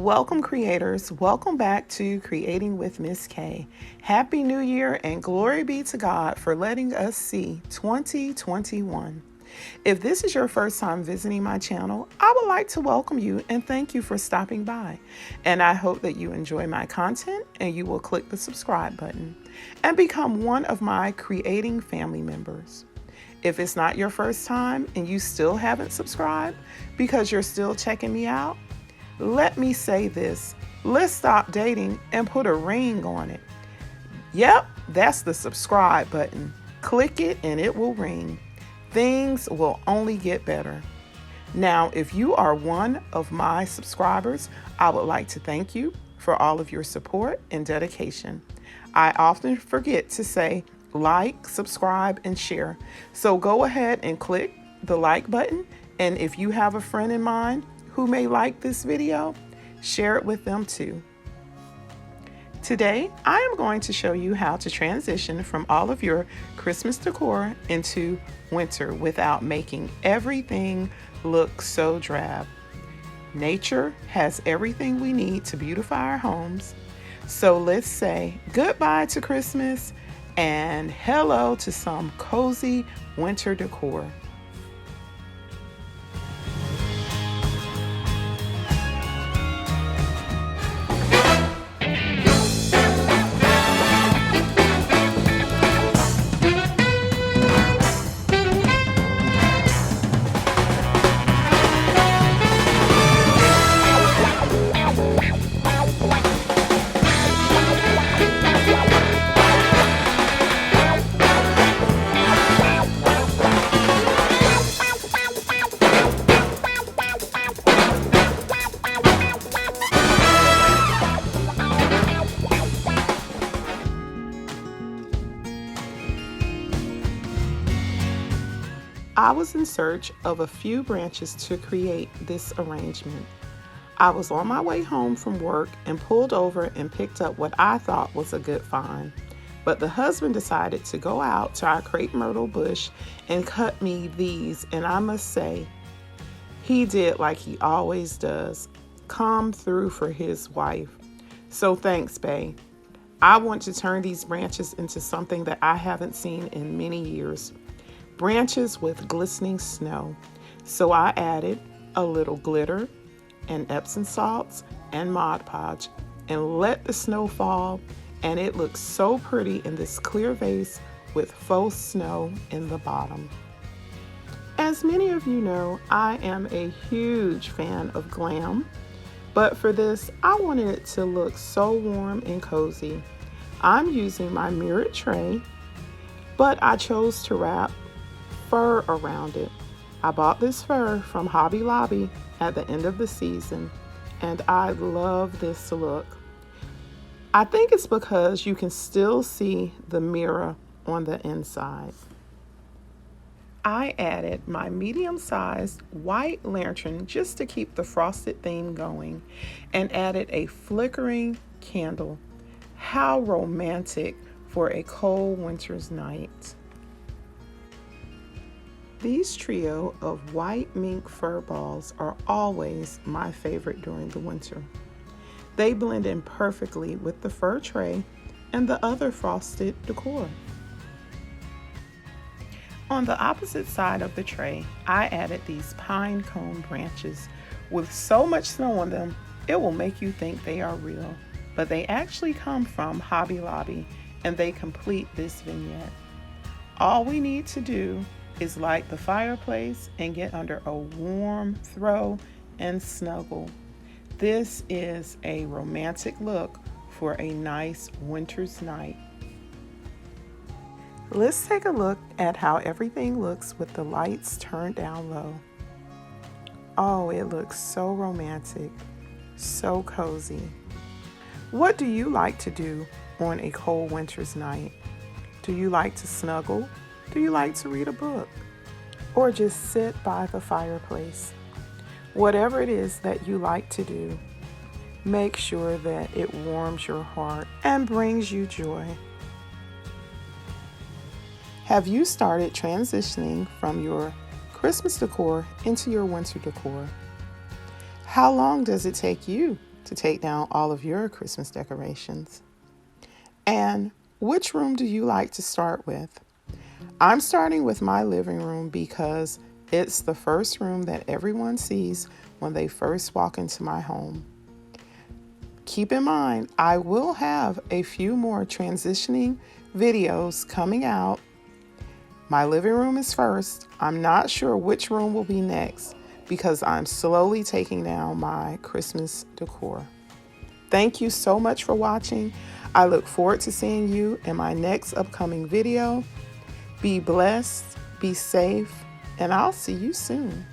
Welcome creators, welcome back to Creating with Miss K. Happy New Year and glory be to God for letting us see 2021. If this is your first time visiting my channel, I would like to welcome you and thank you for stopping by. And I hope that you enjoy my content and you will click the subscribe button and become one of my creating family members. If it's not your first time and you still haven't subscribed because you're still checking me out, let me say this, let's stop dating and put a ring on it. Yep, that's the subscribe button. Click it and it will ring. Things will only get better. Now, if you are one of my subscribers, I would like to thank you for all of your support and dedication. I often forget to say like, subscribe, and share. So go ahead and click the like button. And if you have a friend in mind who may like this video, share it with them too. Today, I am going to show you how to transition from all of your Christmas decor into winter without making everything look so drab. Nature has everything we need to beautify our homes. So let's say goodbye to Christmas and hello to some cozy winter decor. I was in search of a few branches to create this arrangement. I was on my way home from work and pulled over and picked up what I thought was a good find. But the husband decided to go out to our crepe myrtle bush and cut me these, and I must say, he did like he always does, come through for his wife. So thanks, bae. I want to turn these branches into something that I haven't seen in many years. Branches with glistening snow. So I added a little glitter and Epsom salts and Mod Podge and let the snow fall, and it looks so pretty in this clear vase with faux snow in the bottom. As many of you know, I am a huge fan of glam, but for this, I wanted it to look so warm and cozy. I'm using my mirrored tray, but I chose to wrap fur around it. I bought this fur from Hobby Lobby at the end of the season, and I love this look. I think it's because you can still see the mirror on the inside. I added my medium-sized white lantern just to keep the frosted theme going and added a flickering candle. How romantic for a cold winter's night. These trio of white mink fur balls are always my favorite during the winter. They blend in perfectly with the fur tray and the other frosted decor. On the opposite side of the tray, I added these pine cone branches. With so much snow on them, it will make you think they are real, but they actually come from Hobby Lobby and they complete this vignette. All we need to do is light the fireplace and get under a warm throw and snuggle. This is a romantic look for a nice winter's night. Let's take a look at how everything looks with the lights turned down low. Oh, it looks so romantic, so cozy. What do you like to do on a cold winter's night? Do you like to snuggle? Do you like to read a book? Or just sit by the fireplace? Whatever it is that you like to do, make sure that it warms your heart and brings you joy. Have you started transitioning from your Christmas decor into your winter decor? How long does it take you to take down all of your Christmas decorations? And which room do you like to start with? I'm starting with my living room because it's the first room that everyone sees when they first walk into my home. Keep in mind, I will have a few more transitioning videos coming out. My living room is first. I'm not sure which room will be next because I'm slowly taking down my Christmas decor. Thank you so much for watching. I look forward to seeing you in my next upcoming video. Be blessed, be safe, and I'll see you soon.